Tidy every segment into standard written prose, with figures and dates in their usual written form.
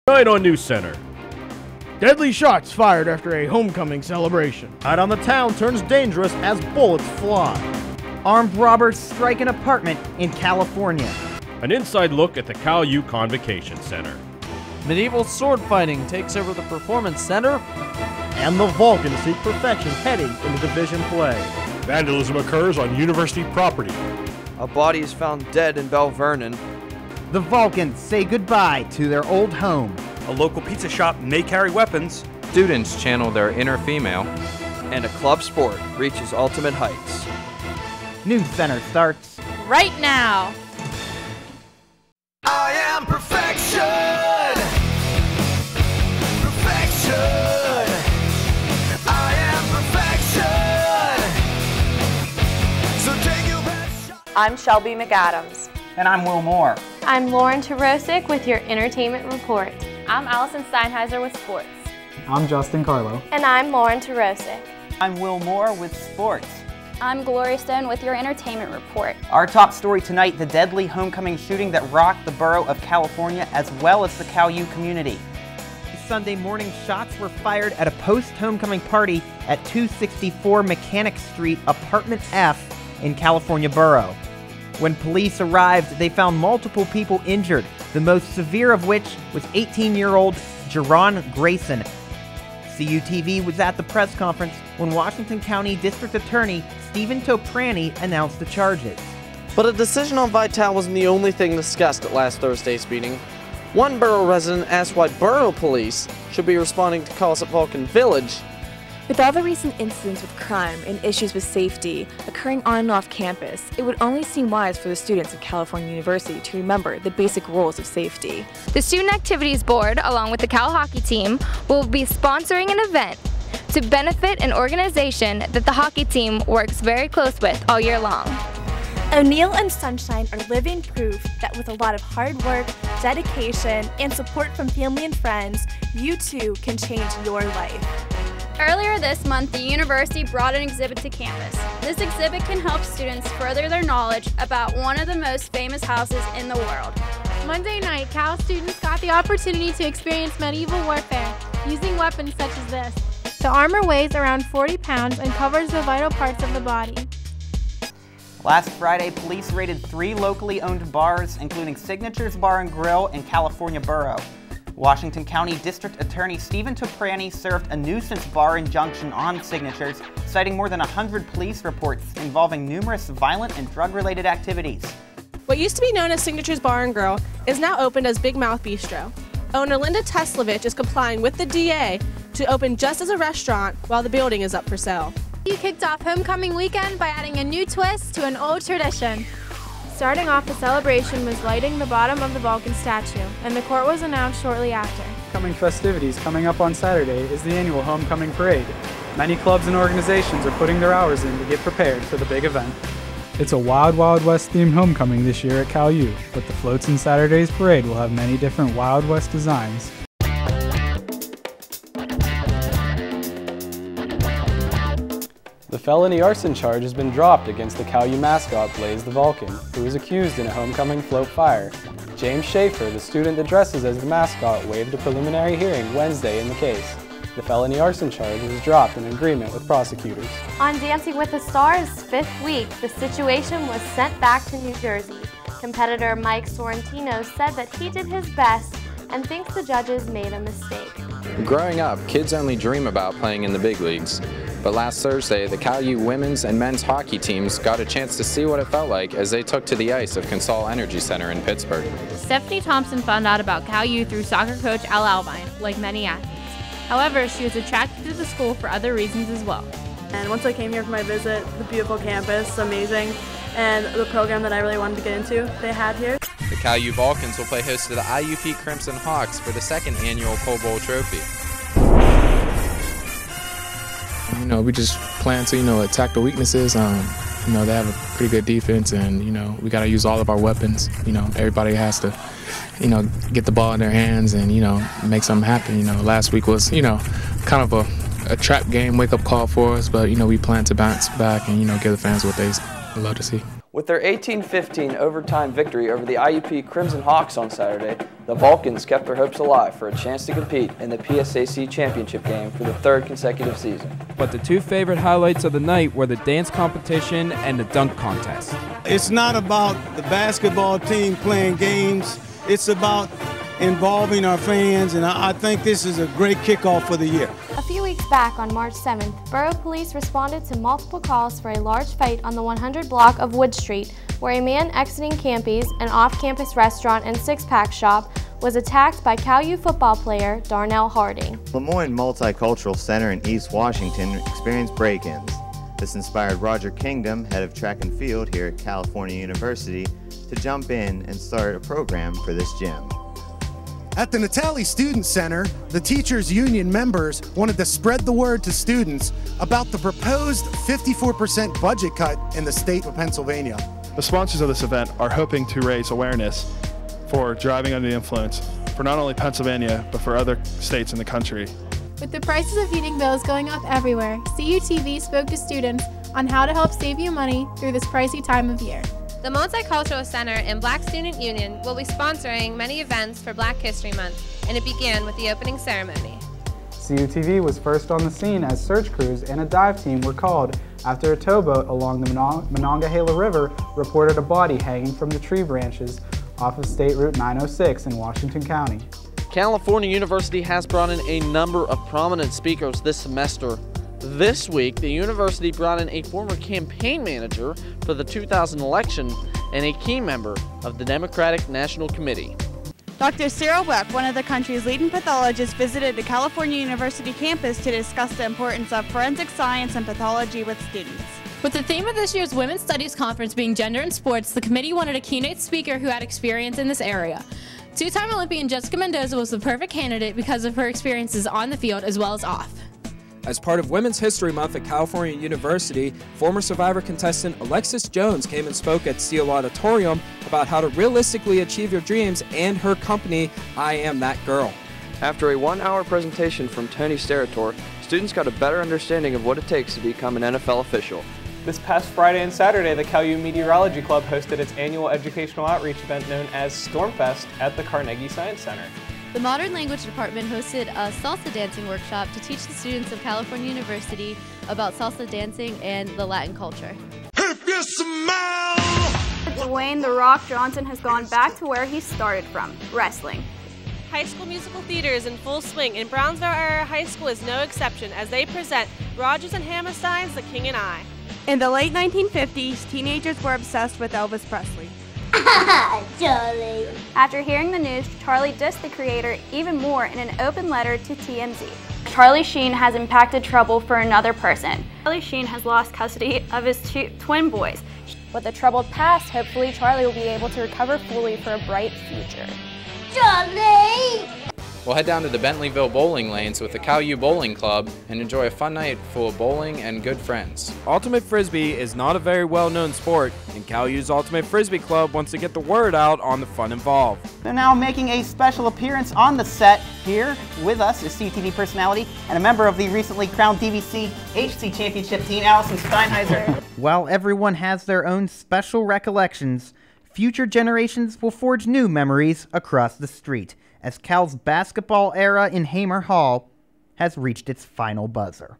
Tonight on Newscenter. Deadly shots fired after a homecoming celebration. Night on the town turns dangerous as bullets fly. Armed robbers strike an apartment in California. An inside look at the Cal U Convocation Center. Medieval sword fighting takes over the Performance Center. And the Vulcans seek perfection heading into division play. Vandalism occurs on university property. A body is found dead in Bell Vernon. The Vulcans say goodbye to their old home. A local pizza shop may carry weapons. Students channel their inner female. And a club sport reaches ultimate heights. Newscenter starts right now. I am perfection. Perfection. I am perfection. So take your best shot. I'm Shelby McAdams. And I'm Will Moore. I'm Lauren Tarosic with your Entertainment Report. I'm Allison Steinheiser with Sports. I'm Justin Carlo. And I'm Lauren Tarosic. I'm Will Moore with Sports. I'm Gloria Stone with your Entertainment Report. Our top story tonight, the deadly homecoming shooting that rocked the borough of California as well as the Cal U community. Sunday morning, shots were fired at a post-homecoming party at 264 Mechanic Street, Apartment F in California Borough. When police arrived, they found multiple people injured, the most severe of which was 18-year-old Jerron Grayson. CUTV was at the press conference when Washington County District Attorney Stephen Toprani announced the charges. But a decision on Vitale wasn't the only thing discussed at last Thursday's meeting. One borough resident asked why borough police should be responding to calls at Vulcan Village. With all the recent incidents with crime and issues with safety occurring on and off campus, it would only seem wise for the students of California University to remember the basic rules of safety. The Student Activities Board, along with the Cal hockey team, will be sponsoring an event to benefit an organization that the hockey team works very close with all year long. O'Neill and Sunshine are living proof that with a lot of hard work, dedication, and support from family and friends, you too can change your life. Earlier this month, the university brought an exhibit to campus. This exhibit can help students further their knowledge about one of the most famous houses in the world. Monday night, Cal students got the opportunity to experience medieval warfare using weapons such as this. The armor weighs around 40 pounds and covers the vital parts of the body. Last Friday, police raided 3 locally owned bars, including Signatures Bar and Grill in California Borough. Washington County District Attorney Stephen Toprani served a nuisance bar injunction on Signatures, citing more than 100 police reports involving numerous violent and drug-related activities. What used to be known as Signatures Bar and Grill is now opened as Big Mouth Bistro. Owner Linda Teslovich is complying with the DA to open just as a restaurant while the building is up for sale. You kicked off homecoming weekend by adding a new twist to an old tradition. Starting off, the celebration was lighting the bottom of the Vulcan statue, and the court was announced shortly after. Homecoming festivities coming up on Saturday is the annual Homecoming Parade. Many clubs and organizations are putting their hours in to get prepared for the big event. It's a Wild Wild West themed homecoming this year at Cal U, but the floats in Saturday's parade will have many different Wild West designs. The felony arson charge has been dropped against the Cal U mascot Blaze the Vulcan, who was accused in a homecoming float fire. James Schaefer, the student that dresses as the mascot, waived a preliminary hearing Wednesday in the case. The felony arson charge was dropped in agreement with prosecutors. On Dancing with the Stars' 5th week, the situation was sent back to New Jersey. Competitor Mike Sorrentino said that he did his best and thinks the judges made a mistake. Growing up, kids only dream about playing in the big leagues. But last Thursday, the Cal U women's and men's hockey teams got a chance to see what it felt like as they took to the ice of Consol Energy Center in Pittsburgh. Stephanie Thompson found out about Cal U through soccer coach Al Albine, like many athletes. However, she was attracted to the school for other reasons as well. And once I came here for my visit, the beautiful campus, amazing, and the program that I really wanted to get into, they had here. The Cal U Vulcans will play host to the IUP Crimson Hawks for the 2nd annual Coal Bowl Trophy. We just plan to, attack the weaknesses. They have a pretty good defense, and, we got to use all of our weapons. Everybody has to, get the ball in their hands and, make something happen. Last week was, kind of a trap game wake-up call for us, but, we plan to bounce back and, give the fans what they love to see. With their 18-15 overtime victory over the IUP Crimson Hawks on Saturday, the Vulcans kept their hopes alive for a chance to compete in the PSAC championship game for the third consecutive season. But the two favorite highlights of the night were the dance competition and the dunk contest. It's not about the basketball team playing games. It's about involving our fans, and I think this is a great kickoff for the year. A few weeks back on March 7th, Borough Police responded to multiple calls for a large fight on the 100 block of Wood Street, where a man exiting Campy's, an off-campus restaurant and six-pack shop, was attacked by CalU football player Darnell Harding. Lemoyne Multicultural Center in East Washington experienced break-ins. This inspired Roger Kingdom, head of track and field here at California University, to jump in and start a program for this gym. At the Natali Student Center, the teachers' union members wanted to spread the word to students about the proposed 54% budget cut in the state of Pennsylvania. The sponsors of this event are hoping to raise awareness for driving under the influence for not only Pennsylvania, but for other states in the country. With the prices of heating bills going up everywhere, CUTV spoke to students on how to help save you money through this pricey time of year. The Multicultural Center and Black Student Union will be sponsoring many events for Black History Month, and it began with the opening ceremony. CUTV was first on the scene as search crews and a dive team were called after a towboat along the Monongahela River reported a body hanging from the tree branches off of State Route 906 in Washington County. California University has brought in a number of prominent speakers this semester. This week, the university brought in a former campaign manager for the 2000 election and a key member of the Democratic National Committee. Dr. Cyril Buck, one of the country's leading pathologists, visited the California University campus to discuss the importance of forensic science and pathology with students. With the theme of this year's Women's Studies Conference being Gender in Sports, the committee wanted a keynote speaker who had experience in this area. Two-time Olympian Jessica Mendoza was the perfect candidate because of her experiences on the field as well as off. As part of Women's History Month at California University, former Survivor contestant Alexis Jones came and spoke at Steele Auditorium about how to realistically achieve your dreams and her company, I Am That Girl. After a 1-hour presentation from Tony Sterator, students got a better understanding of what it takes to become an NFL official. This past Friday and Saturday, the CalU Meteorology Club hosted its annual educational outreach event known as Stormfest at the Carnegie Science Center. The Modern Language Department hosted a salsa dancing workshop to teach the students of California University about salsa dancing and the Latin culture. If you smell! Dwayne "The Rock" Johnson has gone back to where he started from, wrestling. High School Musical Theater is in full swing, and Brownsville Area High School is no exception as they present Rodgers and Hammerstein's The King and I. In the late 1950s, teenagers were obsessed with Elvis Presley. Charlie. After hearing the news, Charlie dissed the creator even more in an open letter to TMZ. Charlie Sheen has impacted trouble for another person. Charlie Sheen has lost custody of his twin boys. With a troubled past, hopefully Charlie will be able to recover fully for a bright future. Charlie! We'll head down to the Bentleyville bowling lanes with the CalU Bowling Club and enjoy a fun night full of bowling and good friends. Ultimate Frisbee is not a very well-known sport, and CalU's Ultimate Frisbee Club wants to get the word out on the fun involved. They're now making a special appearance on the set. Here with us is CTV personality and a member of the recently crowned DVC HC Championship team, Allison Steinheiser. While everyone has their own special recollections, future generations will forge new memories across the street, as Cal's basketball era in Hamer Hall has reached its final buzzer.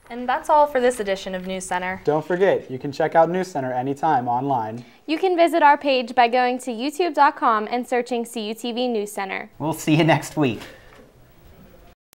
And that's all for this edition of Newscenter. Don't forget, you can check out Newscenter anytime online. You can visit our page by going to youtube.com and searching CUTV News Center. We'll see you next week.